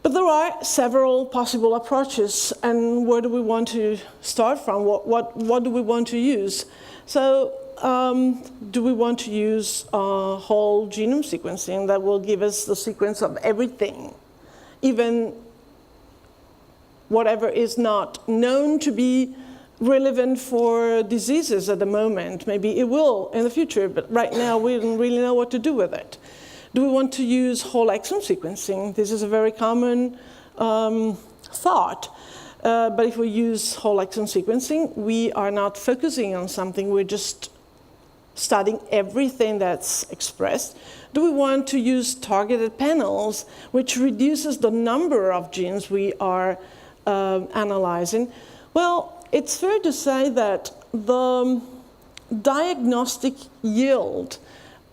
But there are several possible approaches, and where do we want to start from? What do we want to use? So do we want to use whole genome sequencing that will give us the sequence of everything, even whatever is not known to be relevant for diseases at the moment? Maybe it will in the future, but right now we don't really know what to do with it. Do we want to use whole exome sequencing? This is a very common thought. But if we use whole exome sequencing, we are not focusing on something, we're just studying everything that's expressed. Do we want to use targeted panels, which reduces the number of genes we are analyzing? Well, it's fair to say that the diagnostic yield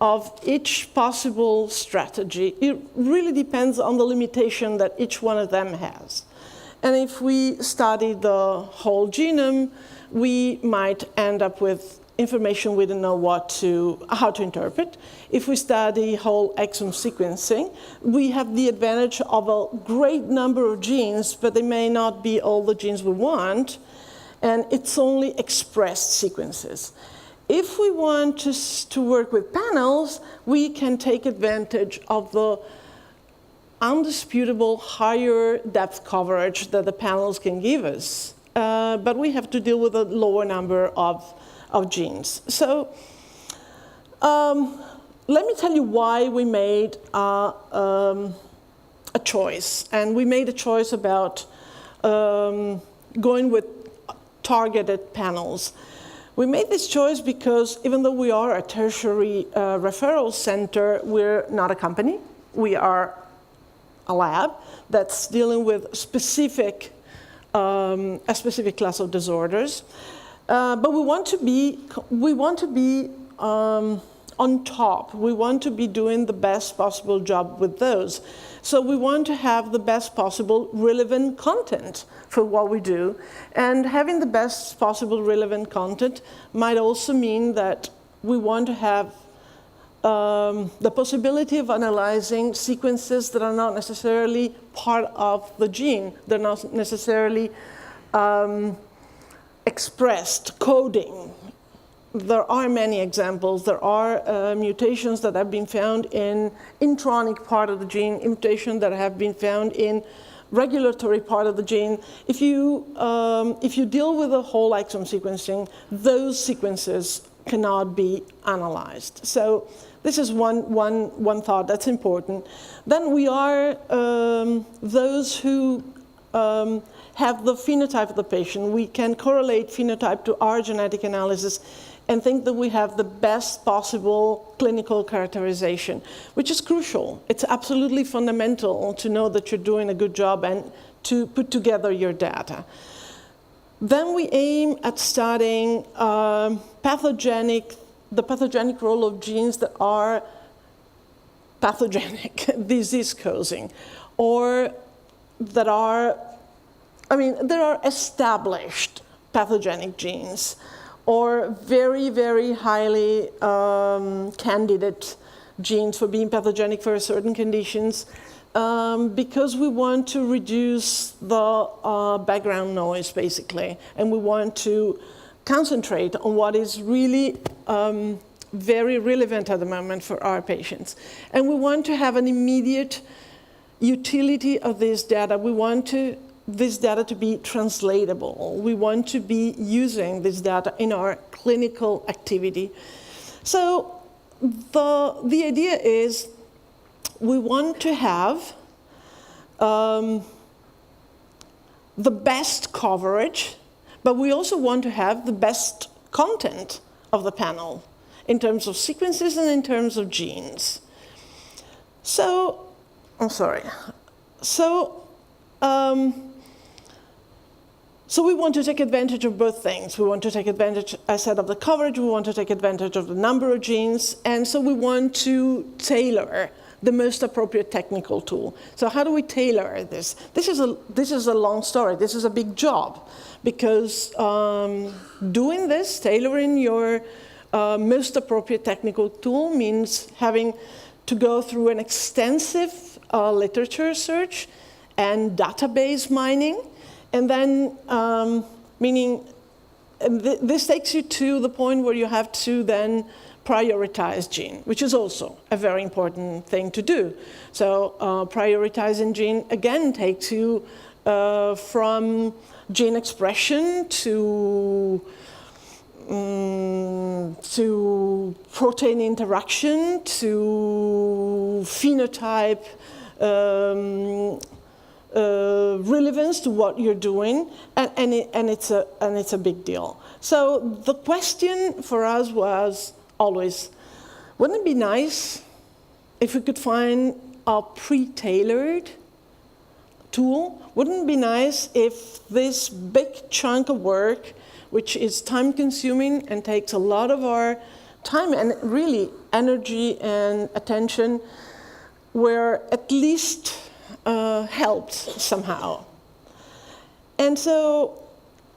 of each possible strategy, it really depends on the limitation that each one of them has. And if we study the whole genome, we might end up with information we don't know how to interpret. If we study whole exome sequencing, we have the advantage of a great number of genes, but they may not be all the genes we want, and it's only expressed sequences. If we want to work with panels, we can take advantage of the undisputable higher depth coverage that the panels can give us. But we have to deal with a lower number of genes. So let me tell you why we made a choice. And we made a choice about going with targeted panels. We made this choice because even though we are a tertiary referral center, we're not a company. We are a lab that's dealing with a specific class of disorders. But we want to be on top. We want to be doing the best possible job with those. So we want to have the best possible relevant content for what we do. And having the best possible relevant content might also mean that we want to have the possibility of analyzing sequences that are not necessarily part of the gene. They're not necessarily expressed, coding. There are many examples. There are mutations that have been found in intronic part of the gene, mutations that have been found in regulatory part of the gene. If you deal with a whole exome sequencing, those sequences cannot be analyzed. So this is one thought that's important. Then we are those who have the phenotype of the patient. We can correlate phenotype to our genetic analysis and think that we have the best possible clinical characterization, which is crucial. It's absolutely fundamental to know that you're doing a good job and to put together your data. Then we aim at studying the pathogenic role of genes that are pathogenic, disease-causing, or that are, there are established pathogenic genes, or very, very highly candidate genes for being pathogenic for certain conditions, because we want to reduce the background noise, basically, and we want to concentrate on what is really very relevant at the moment for our patients. And we want to have an immediate utility of this data. We want this data to be translatable. We want to be using this data in our clinical activity. So the idea is we want to have the best coverage, but we also want to have the best content of the panel in terms of sequences and in terms of genes. So, So we want to take advantage of both things. We want to take advantage, I said, of the coverage. We want to take advantage of the number of genes. And so we want to tailor the most appropriate technical tool. So how do we tailor this? This is a long story. This is a big job, because doing this, tailoring your most appropriate technical tool, means having to go through an extensive literature search and database mining. And then, this takes you to the point where you have to then prioritize gene, which is also a very important thing to do. So prioritizing gene, again, takes you from gene expression to protein interaction, to phenotype relevance to what you're doing, and it's a big deal. So the question for us was always, wouldn't it be nice if we could find a pre-tailored tool? Wouldn't it be nice if this big chunk of work, which is time-consuming and takes a lot of our time and really energy and attention, were at least helped somehow? And so,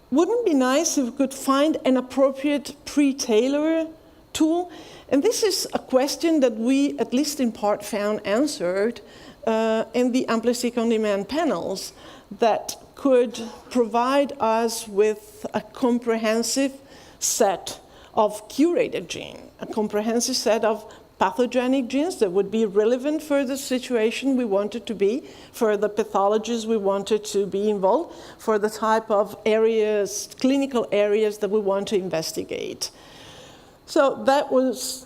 wouldn't it be nice if we could find an appropriate pre-tailor tool? And this is a question that we, at least in part, found answered in the AmpliSeq Ondemand panels that could provide us with a comprehensive set of curated genes, a comprehensive set of pathogenic genes that would be relevant for the situation we wanted to be, for the pathologies we wanted to be involved, for the type of areas, clinical areas that we want to investigate. So that was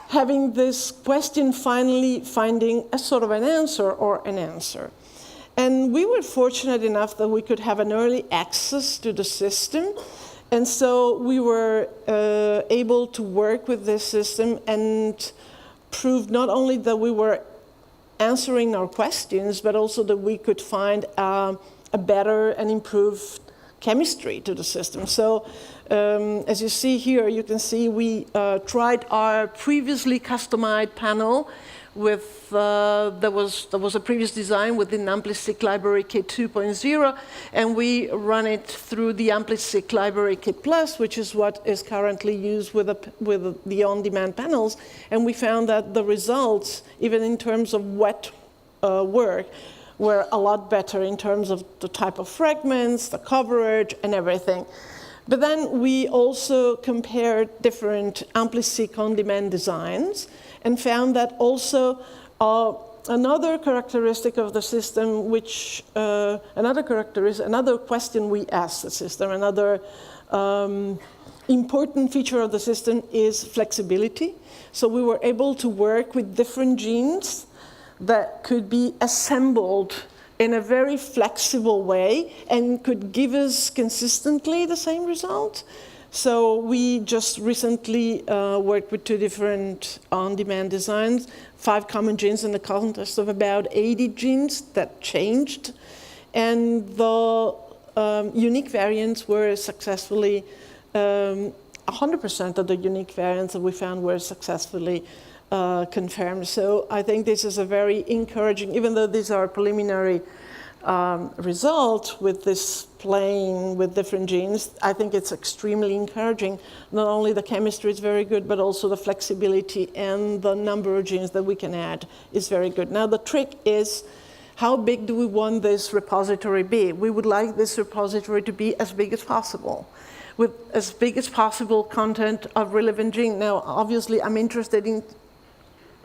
having this question finally finding a sort of an answer or an answer. And we were fortunate enough that we could have an early access to the system. And so we were able to work with this system and prove not only that we were answering our questions, but also that we could find a better and improved chemistry to the system. So as you see here, you can see we tried our previously customized panel with, there was a previous design within AmpliSeq Library Kit 2.0, and we run it through the AmpliSeq Library Kit Plus, which is what is currently used with the on-demand panels, and we found that the results, even in terms of wet work, were a lot better in terms of the type of fragments, the coverage, and everything. But then we also compared different AmpliSeq on-demand designs and found that also another characteristic of the system, which another question we asked the system, another important feature of the system is flexibility. So we were able to work with different genes that could be assembled in a very flexible way and could give us consistently the same result. So we just recently worked with 2 different on-demand designs, 5 common genes in the context of about 80 genes that changed. And the unique variants were successfully, 100% of the unique variants that we found were successfully confirmed. So I think this is a very encouraging, even though these are preliminary results with this playing with different genes, I think it's extremely encouraging. Not only the chemistry is very good, but also the flexibility and the number of genes that we can add is very good. Now the trick is, how big do we want this repository be? We would like this repository to be as big as possible, with as big as possible content of relevant gene. Now, obviously, I'm interested in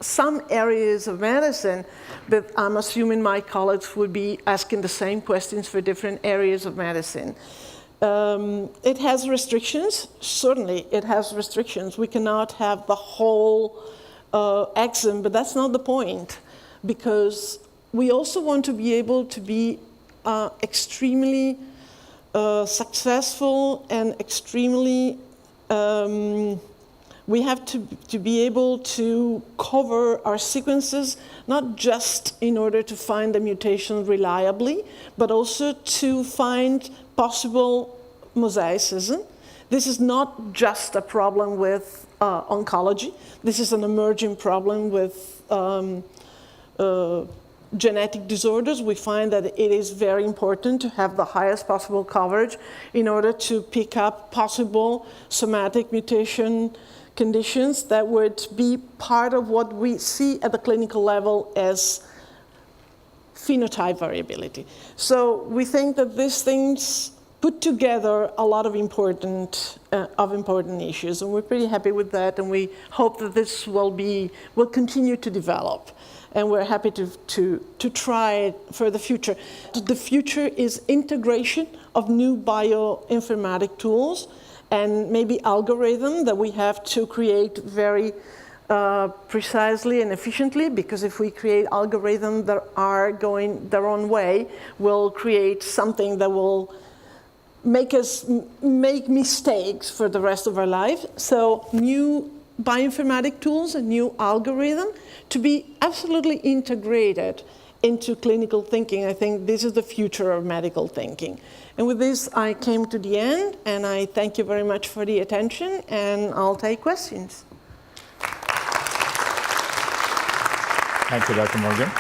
some areas of medicine, but I'm assuming my colleagues would be asking the same questions for different areas of medicine. It has restrictions, certainly it has restrictions. We cannot have the whole exome, but that's not the point, because we also want to be able to be extremely successful and extremely we have to be able to cover our sequences, not just in order to find the mutation reliably, but also to find possible mosaicism. This is not just a problem with oncology. This is an emerging problem with genetic disorders. We find that it is very important to have the highest possible coverage in order to pick up possible somatic mutation conditions that would be part of what we see at the clinical level as phenotype variability. So we think that these things put together a lot of important issues, and we're pretty happy with that, and we hope that this will continue to develop, and we're happy to try it for the future. The future is integration of new bioinformatic tools and maybe algorithm that we have to create very precisely and efficiently, because if we create algorithms that are going their own way, we'll create something that will make us make mistakes for the rest of our life. So new bioinformatic tools and new algorithm to be absolutely integrated into clinical thinking. I think this is the future of medical thinking. And with this, I came to the end, and I thank you very much for the attention, and I'll take questions. Thank you, Dr. Murgia.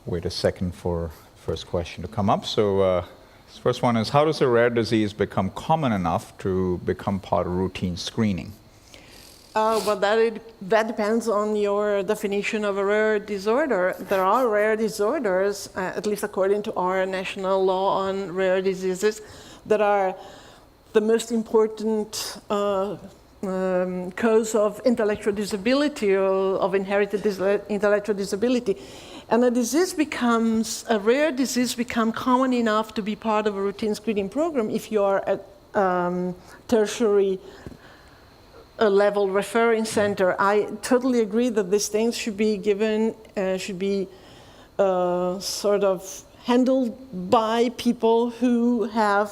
Wait a second for the first question to come up. So this first one is, how does a rare disease become common enough to become part of routine screening? Well, that depends on your definition of a rare disorder. There are rare disorders, at least according to our national law on rare diseases, that are the most important cause of intellectual disability or of inherited intellectual disability. And a rare disease becomes common enough to be part of a routine screening program if you are at tertiary level referring center. I totally agree that these things should be given, sort of handled by people who have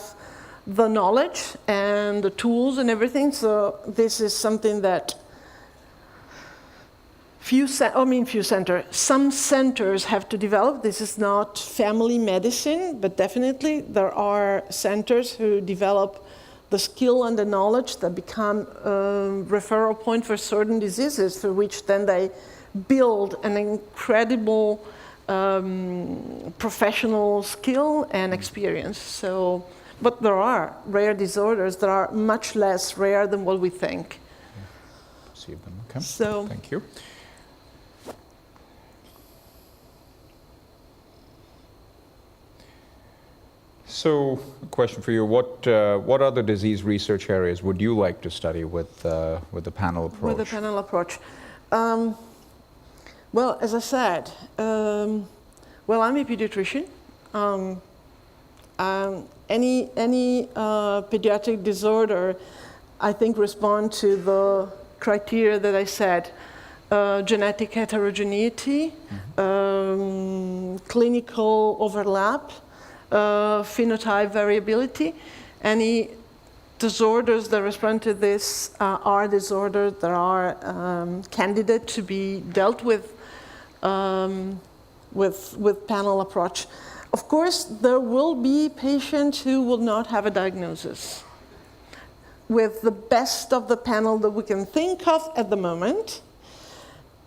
the knowledge and the tools and everything. So this is something that some centers have to develop. This is not family medicine, but definitely there are centers who develop the skill and the knowledge that become a referral point for certain diseases, for which then they build an incredible professional skill and experience. So, but there are rare disorders that are much less rare than what we think. Okay. So, thank you. So, a question for you: what other disease research areas would you like to study with the panel approach? With the panel approach, well, as I said, I'm a pediatrician. Any pediatric disorder, I think, respond to the criteria that I said: genetic heterogeneity, clinical overlap, phenotype variability. Any disorders that respond to this are disorders that are candidate to be dealt with panel approach. Of course, there will be patients who will not have a diagnosis. With the best of the panel that we can think of at the moment,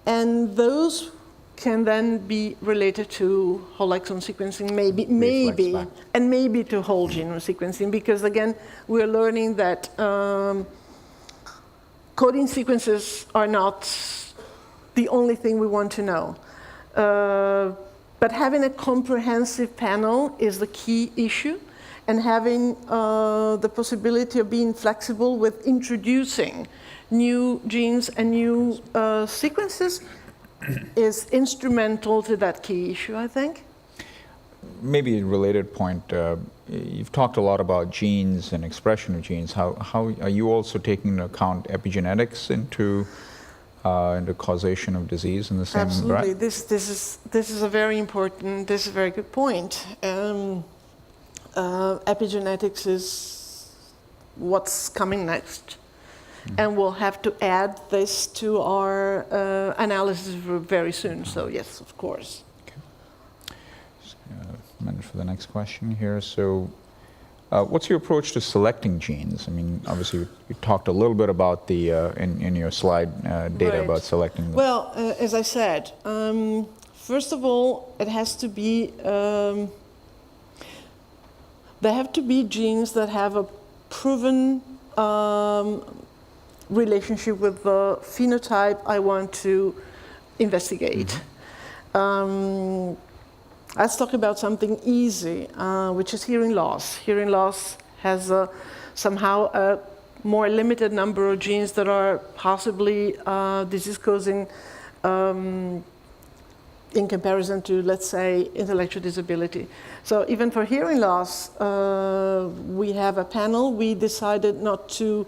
and those can then be related to whole exome sequencing, maybe to whole genome sequencing, because again, we're learning that coding sequences are not the only thing we want to know. But having a comprehensive panel is the key issue, and having the possibility of being flexible with introducing new genes and new sequences is instrumental to that key issue, I think. Maybe a related point, you've talked a lot about genes and expression of genes. How are you also taking into account epigenetics into causation of disease in the same Absolutely. breath? This is a very good point. Epigenetics is what's coming next. And we'll have to add this to our analysis very soon. So yes, of course. Okay. Just a minute for the next question here. So what's your approach to selecting genes? I mean, obviously you talked a little bit about the, in your slide data about selecting them. Well, as I said, first of all, it has to be, there have to be genes that have a proven relationship with the phenotype I want to investigate. Let's talk about something easy, which is hearing loss. Hearing loss has somehow a more limited number of genes that are possibly disease-causing in comparison to, let's say, intellectual disability. So even for hearing loss, we have a panel. We decided not to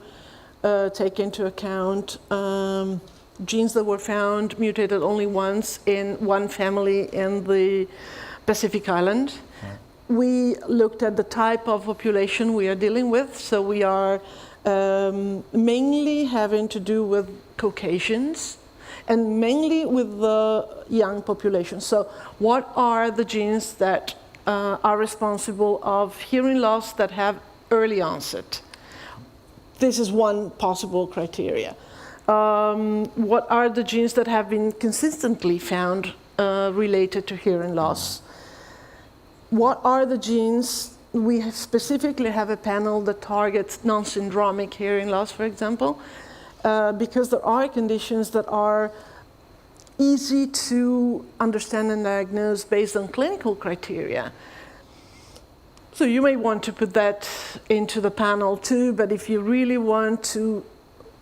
take into account genes that were found mutated only once in one family in the Pacific Island. Right. We looked at the type of population we are dealing with. So we are mainly having to do with Caucasians and mainly with the young population. So what are the genes that are responsible of hearing loss that have early onset? This is one possible criteria. What are the genes that have been consistently found related to hearing loss? What are the genes? We specifically have a panel that targets non-syndromic hearing loss, for example, because there are conditions that are easy to understand and diagnose based on clinical criteria. So you may want to put that into the panel too, but if you really want to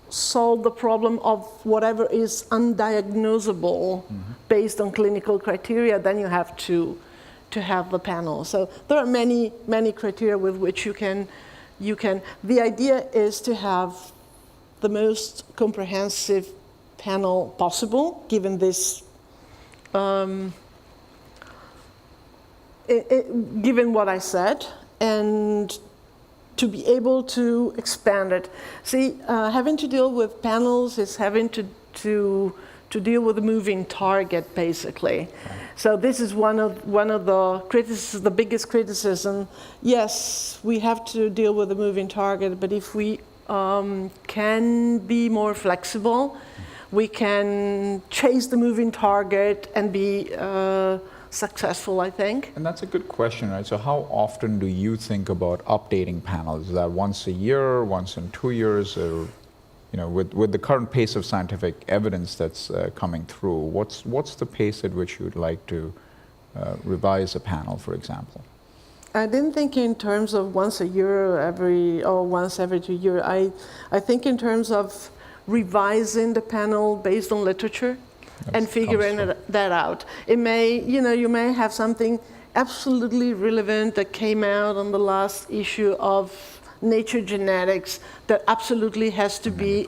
solve the problem of whatever is undiagnosable based on clinical criteria, then you have to have the panel. So there are many criteria with which you can. The idea is to have the most comprehensive panel possible, given this, given what I said, and to be able to expand it. See, having to deal with panels is having to deal with a moving target, basically. So this is one of the criticisms, the biggest criticism. Yes, we have to deal with a moving target, but if we can be more flexible, we can chase the moving target and be successful, I think. And that's a good question, right? So how often do you think about updating panels? Is that once a year, once in 2 years, or with the current pace of scientific evidence that's coming through, what's the pace at which you'd like to revise a panel, for example? I didn't think in terms of once a year or once every 2 years. I think in terms of revising the panel based on literature and figuring that out. It may, you may have something absolutely relevant that came out on the last issue of Nature Genetics that absolutely has to be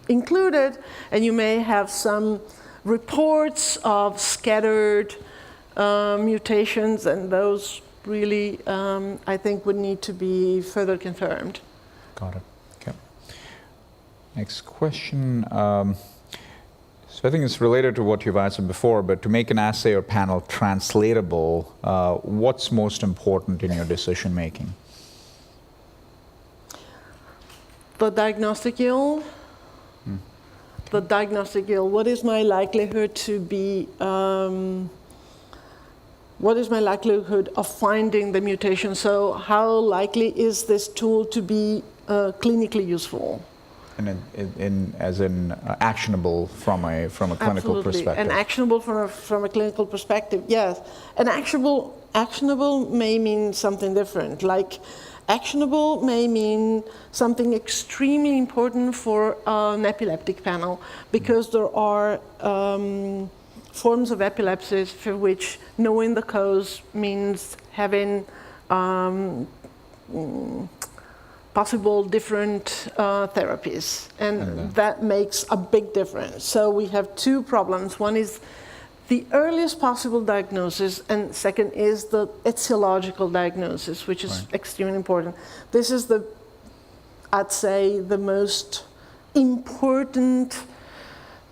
included, and you may have some reports of scattered mutations, and those really, I think, would need to be further confirmed. Got it. Okay. Next question. So I think it's related to what you've answered before, but to make an assay or panel translatable, what's most important in your decision making? The diagnostic yield. The diagnostic yield. What is my likelihood to be? What is my likelihood of finding the mutation? So how likely is this tool to be clinically useful? And as in actionable from a clinical perspective. And actionable from a clinical perspective, yes. And actionable may mean something different. Like actionable may mean something extremely important for an epileptic panel, because there are forms of epilepsy for which knowing the cause means having possible different therapies, and that makes a big difference. So we have two problems. One is the earliest possible diagnosis, and second is the etiological diagnosis, which is extremely important. This is I'd say, the most important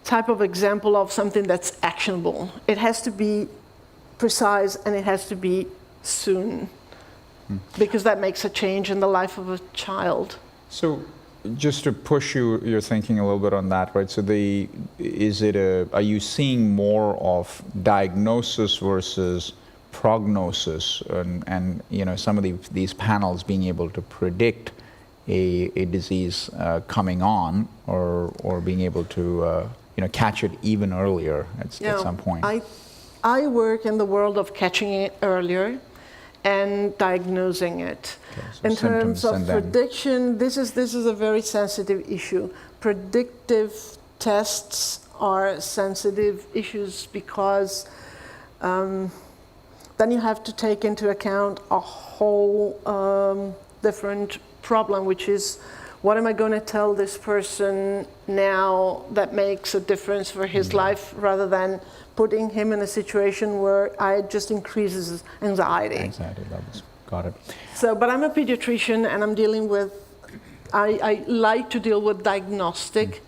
type of example of something that's actionable. It has to be precise and it has to be soon, because that makes a change in the life of a child. So just to push your thinking a little bit on that, right? So are you seeing more of diagnosis versus prognosis, and some of these panels being able to predict a disease coming on, or being able to catch it even earlier at some point? I work in the world of catching it earlier and diagnosing it. Okay, so in terms of symptoms and then- prediction, this is a very sensitive issue. Predictive tests are sensitive issues because then you have to take into account a whole different problem, which is, what am I going to tell this person now that makes a difference for his life, rather than putting him in a situation where it just increases his anxiety. Anxiety levels. Got it. So, but I'm a pediatrician, and I'm dealing with, I like to deal with diagnostic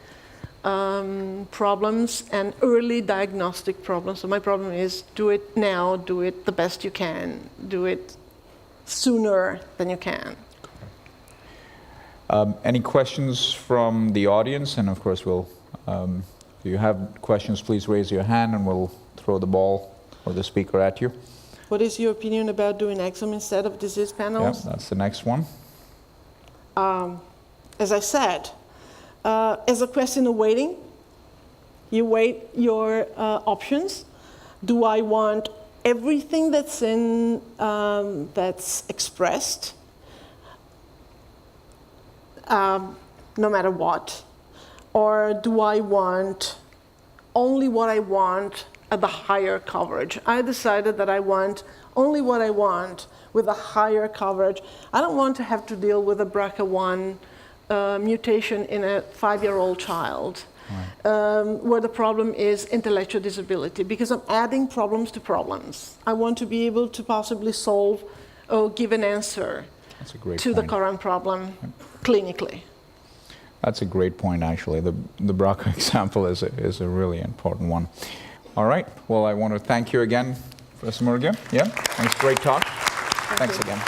problems and early diagnostic problems. So my problem is, do it now, do it the best you can, do it sooner than you can. Any questions from the audience? And of course, we'll, if you have questions, please raise your hand and we'll throw the ball or the speaker at you. What is your opinion about doing exome instead of disease panels? Yeah, that's the next one. As I said, as a question of waiting, you weigh your options. Do I want everything that's in that's expressed, no matter what, or do I want only what I want at the higher coverage? I decided that I want only what I want with a higher coverage. I don't want to have to deal with a BRCA1 mutation in a 5-year-old child, where the problem is intellectual disability, because I'm adding problems to problems. I want to be able to possibly solve or give an answer to the current problem clinically. That's a great point, actually. The BRCA example is a really important one. All right. Well, I want to thank you again, Professor Murgia. Yeah, thanks. Great talk. Thanks again.